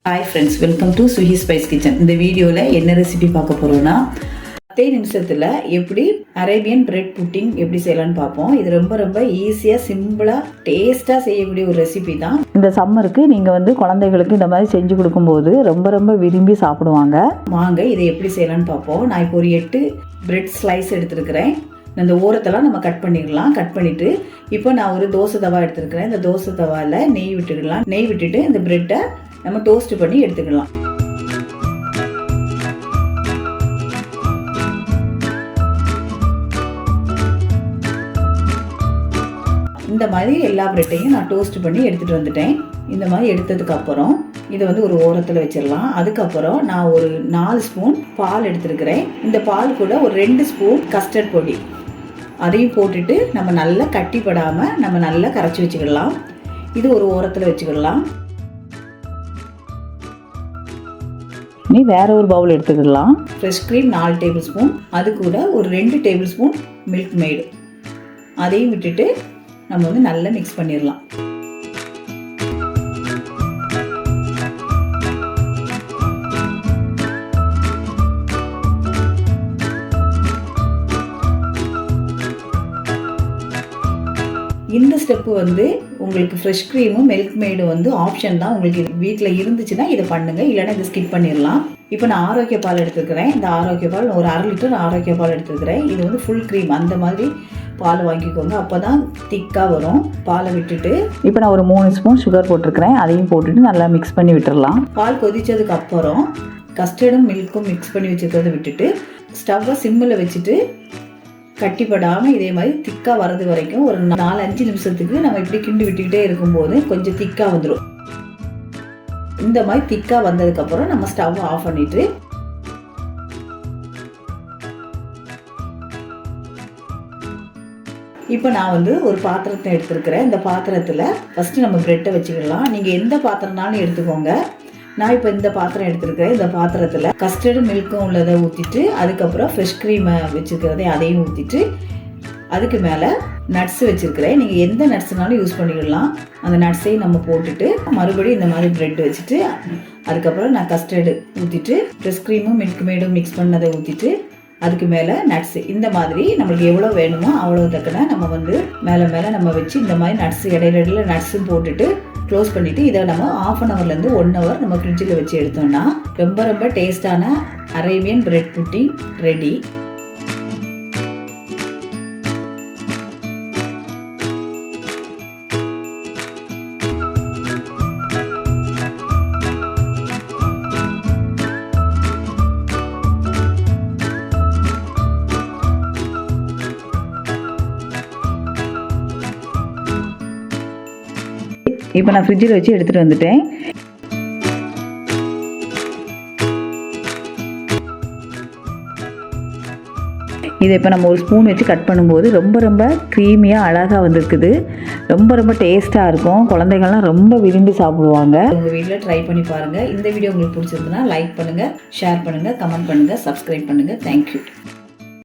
Hi friends, welcome to Suhi spice kitchen. இந்த வீடியோவில் என்ன ரெசிபி பார்க்க போகிறோன்னா 10 நிமிஷத்தில் எப்படி அரேபியன் பிரெட் புட்டிங் எப்படி செய்யலான்னு பார்ப்போம். இது ரொம்ப ரொம்ப ஈஸியாக சிம்பிளாக டேஸ்ட்டாக செய்யக்கூடிய ஒரு ரெசிபி தான். இந்த சம்மருக்கு நீங்கள் குழந்தைகளுக்கு இந்த மாதிரி செஞ்சு கொடுக்கும்போது ரொம்ப ரொம்ப விரும்பி சாப்பிடுவாங்க. வாங்க இதை எப்படி செய்யலான்னு பார்ப்போம். நான் இப்போ ஒரு 8 பிரெட் ஸ்லைஸ் எடுத்துருக்கிறேன். இந்த ஓரத்தெல்லாம் நம்ம கட் பண்ணிடலாம். கட் பண்ணிவிட்டு இப்போ நான் ஒரு தோசை தவா எடுத்துருக்கிறேன். இந்த தோசை தவாவில் நெய் விட்டுக்கலாம். நெய் விட்டுட்டு இந்த பிரெட்டை நம்ம டோஸ்ட் பண்ணி எடுத்துக்கலாம். இந்த மாதிரி எல்லா பிரெட்டையும் நான் டோஸ்ட் பண்ணி எடுத்துகிட்டு வந்துட்டேன். இந்த மாதிரி எடுத்ததுக்கப்புறம் இதை ஒரு ஓரத்தில் வச்சிடலாம். அதுக்கப்புறம் நான் ஒரு 4 ஸ்பூன் பால் எடுத்துருக்கிறேன். இந்த பால் கூட ஒரு 2 ஸ்பூன் கஸ்டர்ட் பொடி அதையும் போட்டுட்டு நம்ம நல்லா கட்டிப்படாமல் நம்ம நல்லா கரைச்சி வச்சுக்கிடலாம். இது ஒரு ஓரத்தில் வச்சுக்கிடலாம். நீ வேற ஒரு பவுல் எடுத்துக்கலாம். ஃப்ரெஷ் க்ரீம் 4 டேபிள் ஸ்பூன், அது கூட ஒரு 2 டேபிள் ஸ்பூன் மில்க் மேடு அதையும் விட்டுட்டு நம்ம நல்லா மிக்ஸ் பண்ணிடலாம். இந்த ஸ்டெப்பு உங்களுக்கு ஃப்ரெஷ் க்ரீமும் மில்க் மேடும் ஆப்ஷன் தான். உங்களுக்கு வீட்டில் இருந்துச்சுன்னா இதை பண்ணுங்கள், இல்லைன்னா இதை ஸ்கிப் பண்ணிடலாம். இப்போ நான் ஆரோக்கிய பால் எடுத்துருக்கிறேன். இந்த ஆரோக்கிய பால் ஒரு 1/2 லிட்டர் ஆரோக்கிய பால் எடுத்துருக்கிறேன். இது ஃபுல் க்ரீம் அந்த மாதிரி பால் வாங்கிக்கோங்க, அப்போ தான் திக்காக வரும். பாலை விட்டுட்டு இப்போ நான் ஒரு 3 ஸ்பூன் சுகர் போட்டிருக்கிறேன். அதையும் போட்டுட்டு நல்லா மிக்ஸ் பண்ணி விட்டுடலாம். பால் கொதித்ததுக்கு அப்புறம் கஸ்டர்டும் மில்க்கும் மிக்ஸ் பண்ணி வச்சுக்கிறத விட்டுட்டு ஸ்டவ்வை சிம்மில் வச்சுட்டு கட்டிப்படாமல் இதே மாதிரி திக்காக வர்றது வரைக்கும் ஒரு 4-5 நிமிஷத்துக்கு நம்ம இப்படி கிண்டி விட்டுக்கிட்டே இருக்கும்போது கொஞ்சம் திக்காக வந்துடும். இந்த மாதிரி திக்காக வந்ததுக்கப்புறம் நம்ம ஸ்டவ் ஆஃப் பண்ணிவிட்டு இப்போ நான் ஒரு பாத்திரத்தை எடுத்துருக்கிறேன். இந்த பாத்திரத்தில் ஃபஸ்ட்டு நம்ம ப்ரெட்டை வச்சுக்கலாம். நீங்கள் எந்த பாத்திரம்னாலும் எடுத்துக்கோங்க. நான் இப்போ இந்த பாத்திரம் எடுத்துருக்கிறேன். இந்த பாத்திரத்தில் கஸ்டர்டு மில்க்கும் உள்ளதை ஊற்றிட்டு அதுக்கப்புறம் ஃப்ரெஷ் க்ரீமை வச்சுருக்கிறதே அதையும் ஊற்றிட்டு அதுக்கு மேலே நட்ஸ் வச்சுருக்கிறேன். நீங்கள் எந்த நட்ஸ்னாலும் யூஸ் பண்ணிடலாம். அந்த நட்ஸையும் நம்ம போட்டுட்டு மறுபடியும் இந்த மாதிரி ப்ரெட் வச்சுட்டு அதுக்கப்புறம் நான் கஸ்டர்டு ஊற்றிட்டு ஃப்ரெஷ் க்ரீமும் மில்க் மேடும் மிக்ஸ் பண்ணதை ஊற்றிட்டு அதுக்கு மேலே நட்ஸு இந்த மாதிரி நம்மளுக்கு எவ்வளோ வேணுமோ அவ்வளோ தக்கன நம்ம மேலே மேலே நம்ம வச்சு இந்த மாதிரி நட்ஸ் இடையில நட்ஸும் போட்டுட்டு க்ளோஸ் பண்ணிவிட்டு இதை நம்ம 1/2 ஹவர்லேருந்து 1 ஹவர் நம்ம ஃப்ரிட்ஜில் வச்சு எடுத்தோம்னா ரொம்ப ரொம்ப டேஸ்டான அரேபியன் பிரெட் புட்டிங் ரெடி. இப்போ நான் ஃப்ரிட்ஜில் வச்சு எடுத்துகிட்டு வந்துட்டேன். இதை இப்போ நம்ம ஒரு ஸ்பூன் வச்சு கட் பண்ணும்போது ரொம்ப ரொம்ப க்ரீமியாக அழகாக வந்திருக்குது. ரொம்ப ரொம்ப டேஸ்ட்டாக இருக்கும். குழந்தைகள்லாம் ரொம்ப விரும்பி சாப்பிடுவாங்க. உங்கள் வீட்டில் ட்ரை பண்ணி பாருங்கள். இந்த வீடியோ உங்களுக்கு பிடிச்சிருந்துன்னா லைக் பண்ணுங்கள், ஷேர் பண்ணுங்கள், கமெண்ட் பண்ணுங்கள், சப்ஸ்கிரைப் பண்ணுங்கள். தேங்க்யூ.